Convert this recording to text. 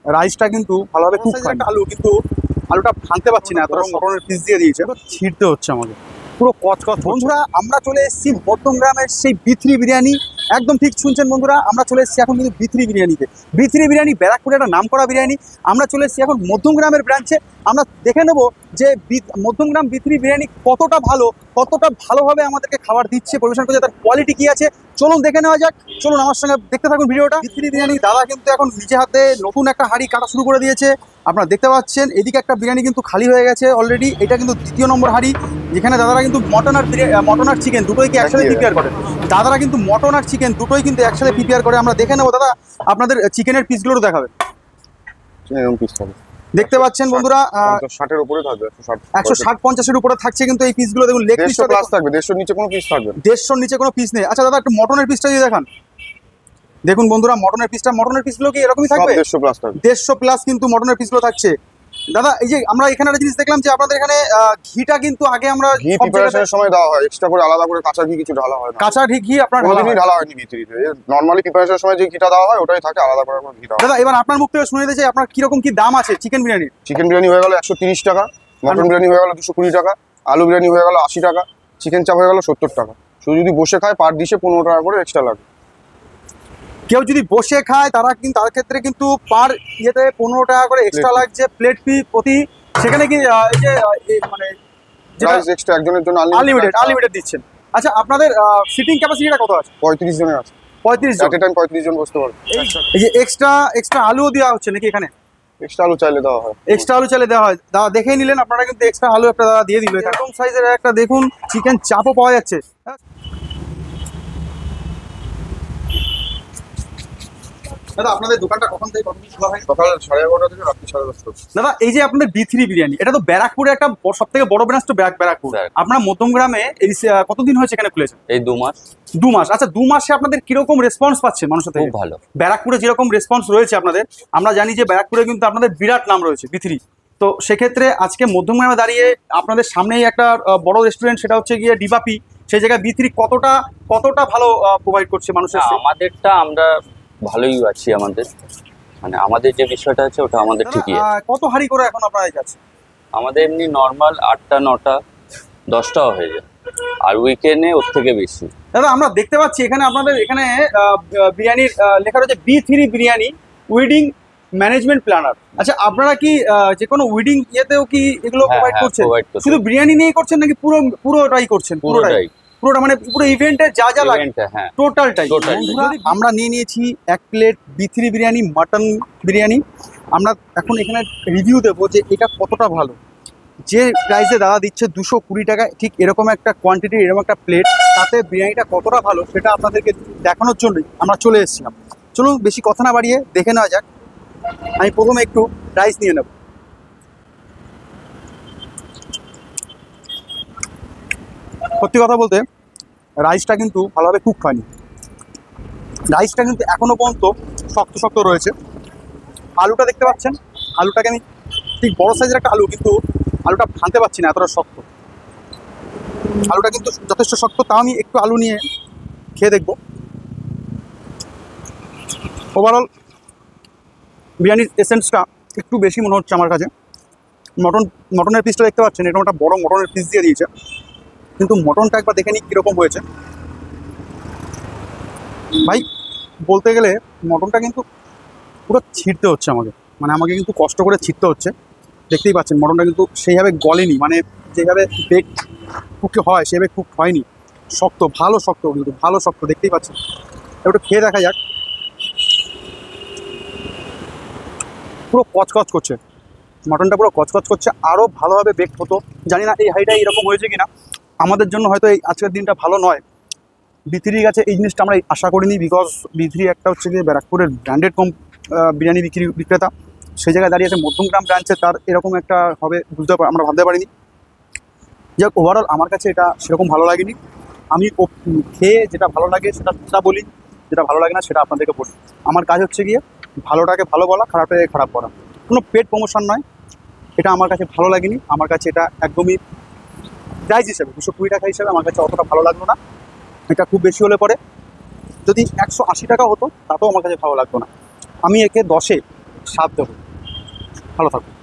রাইসটা কিন্তু ভালোভাবে কুক হয় না। আলু কিন্তু আলুটা ভাঙতে পারছি না, এতটা মটনের পিস দিয়ে দিয়েছে, ছিঁড়তে হচ্ছে আমাকে পুরো কচকচ। বন্ধুরা আমরা চলে এসেছি মধ্যমগ্রামের সেই বিথরি বিরিয়ানি। একদম ঠিক শুনছেন বন্ধুরা, আমরা চলে এসেছি এখন কিন্তু বিথরি বিরিয়ানিতে। বিথরি বিরিয়ানি ব্যারাকপুরে একটা নামকরা বিরিয়ানি। আমরা চলে এসেছি এখন মধ্যমগ্রামের ব্রাঞ্চে। আমরা দেখে নেব যে মধ্যমগ্রাম বিথরি বিরিয়ানি কতটা ভালোভাবে আমাদেরকে খাবার দিচ্ছে, পরিবেশন করছে, তার কোয়ালিটি কি আছে চলুন দেখে নেওয়া যাক। চলুন আমার সঙ্গে দেখতে থাকুন ভিডিওটা। বিথরি বিরিয়ানি দাদা কিন্তু এখন নিজে হাতে নতুন একটা হাঁড়ি কাটা শুরু করে দিয়েছে, আপনারা দেখতে পাচ্ছেন। এদিকে একটা বিরিয়ানি কিন্তু খালি হয়ে গেছে অলরেডি, এটা কিন্তু দ্বিতীয় নম্বর হাঁড়ি, যেখানে দাদারা কিন্তু মটন আর চিকেন দুটোই কি একসাথে প্রিপেয়ার করে। দাদারা কিন্তু মটন আর চিকেন দুটোই কিন্তু একসাথে প্রিপেয়ার করে। আমরা দেখে নেবো দাদা, আপনাদের চিকেনের পিসগুলো দেখাবে। দেখতে পাচ্ছেন বন্ধুরা 60 এর উপরে থাকবে, 160-50 এর উপরে থাকছে কিন্তু এই পিসগুলো। দেখুন লেগ পিসটা প্লাস থাকবে, 150 নিচে কোনো পিস থাকবে না, 150 নিচে কোনো পিস নেই। আচ্ছা দাদা একটু মটনের পিসটা দিয়ে দেখান। দেখুন বন্ধুরা মটনের পিসগুলো কি এরকমই থাকবে? 150 প্লাস থাকবে, 150 প্লাস কিন্তু মটনের পিসগুলো থাকছে। দাদা এই যে আমরা এখানে একটা জিনিস দেখলাম যে আপনাদের এখানে ঘিটা কিন্তু আগে আমরা ঘি প্রিপারেশনের সময় দেওয়া হয়, এক্সট্রা করে আলাদা করে কাঁচা ঘি কিছু ঢালা হয় না। কাঁচা ঘি আপনার ঢালা হয়নি ভিতরিতে, নরমালি প্রিপারেশনের সময় যে ঘিটা দেওয়া হয় ওটাই থাকে, আলাদা করে ঘি দেওয়া। দাদা এবার আপনার মুখ থেকে শুনে দিতে চাই আপনার কিরকম কি দাম আছে চিকেন বিরিয়ানি? চিকেন বিরিয়ানি হয়ে গেল 130 টাকা, মটন বিরিয়ানি হয়ে গেল 220 টাকা, আলু বিরিয়ানি হয়ে গেল 80 টাকা, চিকেন চাপ হয়ে গেল 70 টাকা। শুধু যদি বসে খায় পার ডিশে 15 টাকা করে এক্সট্রা লাগে। কেউ যদি বসে খায় তার ক্ষেত্রে কিন্তু পার ইয়েতে 15 টাকা করে এক্সট্রা লাগছে প্লেট ফি প্রতি। সেখানে কি এই যে মানে প্রাইস এক্সট্রা একজনের জন্য আনলিমিটেড দিচ্ছেন। আচ্ছা আপনাদের সিটিং ক্যাপাসিটিটা কত আছে? 35 জনের আছে, 35 জন, এট এ টাইম 35 জন বসতে পারবে। এই যে এক্সট্রা আলুও দেওয়া হচ্ছে নাকি এখানে? এক্সট্রা আলু চাইলে দেওয়া হয়, এক্সট্রা আলু চাইলে দেওয়া হয়। দাদা দেখেই নিলেন আপনারা কিন্তু এক্সট্রা আলু একটা দাদা দিয়ে দিল। এরকম সাইজের একটা দেখুন চিকেন চাপও পাওয়া যাচ্ছে। দাদা আপনাদের দোকানটা কখন থেকে কখন খোলা হয়? সকাল 11:30 থেকে রাত্রি 10:30। দাদা এই যে আপনাদের বিথরি বিরিয়ানি, এটা তো ব্যারাকপুরে একটা সব থেকে বড় ব্রাঞ্চ তো ব্যারাকপুর। আপনার মধ্যমগ্রামে এই কতদিন হয়েছে এখানে খুলেছে? এই 2 মাস। 2 মাস। আচ্ছা 2 মাসে আপনাদের কিরকম রেসপন্স পাচ্ছেন মানুষের থেকে? খুব ভালো। ব্যারাকপুরে যেরকম রেসপন্স রয়েছে আপনাদের, আমরা জানি যে ব্যারাকপুরে কিন্তু আপনাদের বিরাট নাম রয়েছে বিথরি। তো সেক্ষেত্রে আজকে মধ্যমগ্রামে দাঁড়িয়ে আপনাদের সামনেই একটা বড় রেস্টুরেন্ট, সেটা হচ্ছে গিয়ে ডিবাপি, সেই জায়গায় বিথরি কতটা ভালো প্রোভাইড করছে মানুষের? আমাদেরটা আমরা ভালোই আছি, মানে আমাদের যে বিষয়টা আছে ওটা আমাদের ঠিকই আছে। কত হাঁড়ি করে এখন আপনাদের কাছে? আমাদের এমনি নর্মাল 8টা 9টা 10টাও হয়ে যায়, আর উইকেন্ডে ওর থেকে বেশি। দাদা আমরা দেখতে পাচ্ছি এখানে আপনাদের এখানে বিরিয়ানির লেখা রয়েছে বিথরি বিরিয়ানি ওয়েডিং ম্যানেজমেন্ট প্ল্যানার। আচ্ছা আপনারা কি যে কোনো ওয়েডিং ইয়েতেও কি এগুলো প্রোভাইড করছেন? শুধু বিরিয়ানি নিয়েই করছেন নাকি পুরোটাই করছেন? পুরোটা মানে পুরো ইভেন্টে যা লাগে টোটালটাই। আমরা নিয়ে নিয়েছি 1 প্লেট বিথরি বিরিয়ানি, মাটন বিরিয়ানি। আমরা এখন এখানে রিভিউ দেবো যে এটা কতটা ভালো। যে প্রাইসে দাদা দিচ্ছে 220 টাকা, ঠিক এরকম একটা কোয়ান্টিটি, এরকম একটা প্লেট, তাতে বিরিয়ানিটা কতটা ভালো সেটা আপনাদেরকে দেখানোর জন্যই আমরা চলে এসেছিলাম। চলুন বেশি কথা না বাড়িয়ে দেখে নেওয়া যাক। আমি প্রথমে একটু রাইস নিয়ে নেব। সত্যি কথা বলতে রাইসটা কিন্তু ভালোভাবে কুক হয়নি, রাইসটা কিন্তু এখনো পর্যন্ত শক্ত রয়েছে। আলুটা দেখতে পাচ্ছেন, আলুটাকে আমি ঠিক বড় সাইজের একটা আলু, কিন্তু আলুটা ভাঙতে পারছি না, এতটা শক্ত। আলুটা কিন্তু যথেষ্ট শক্ত, তাও আমি একটু আলু নিয়ে খেয়ে দেখব। ওভারঅল বিরিয়ানির এসেন্সটা একটু বেশি মনে হচ্ছে আমার কাছে। মটনের পিসটা দেখতে পাচ্ছেন, এরকম একটা বড় মটনের পিস দিয়ে দিয়েছে, কিন্তু মটনটা একবার দেখে নিই কীরকম হয়েছে। ভাই বলতে গেলে মটনটা কিন্তু পুরো ছিঁড়তে হচ্ছে আমাকে কিন্তু কষ্ট করে ছিঁড়তে হচ্ছে। দেখতেই পাচ্ছেন মটনটা কিন্তু সেইভাবে গলেনি, মানে যেভাবে বেক কুক হয় সেভাবে কুক হয়নি, শক্ত, ভালো শক্ত, কিন্তু ভালো শক্ত দেখতেই পাচ্ছেন। একটু খেয়ে দেখা যাক। পুরো কচকচ করছে মটনটা, পুরো কচকচ করছে। আরও ভালোভাবে বেক হতো, জানি না এই হাইটাই এরকম হয়েছে কিনা। আমাদের জন্য হয়তো এই আজকের দিনটা ভালো নয়। বিথরির কাছে এই জিনিসটা আমরা আশা করিনি, বিকজ বিথরি একটা হচ্ছে গিয়ে ব্যারাকপুরের ব্র্যান্ডেড বিরিয়ানি বিক্রেতা। সেই জায়গায় দাঁড়িয়ে আছে মধ্যমগ্রাম ব্রাঞ্চে, তার এরকম একটা হবে আমরা ভাবতে পারিনি। যাক ওভারঅল আমার কাছে এটা সেরকম ভালো লাগেনি। আমি খেয়ে যেটা ভালো লাগে সেটা বলি, যেটা ভালো লাগে না সেটা আপনাদেরকে বলি। আমার কাজ হচ্ছে গিয়ে ভালোটাকে ভালো বলা, খারাপটাকে খারাপ করা। কোনো পেড প্রমোশন নয়, এটা আমার কাছে ভালো লাগেনি। আমার কাছে এটা একদমই প্রাইস হিসেবে 220 টাকা হিসেবে আমার কাছে অতটা ভালো লাগলো না। এটা খুব বেশি হলে পরে যদি 180 টাকা হতো তাতেও আমার কাছে ভালো লাগতো না। আমি একে 10-এ স্বাদ দেবো। ভালো থাকুন।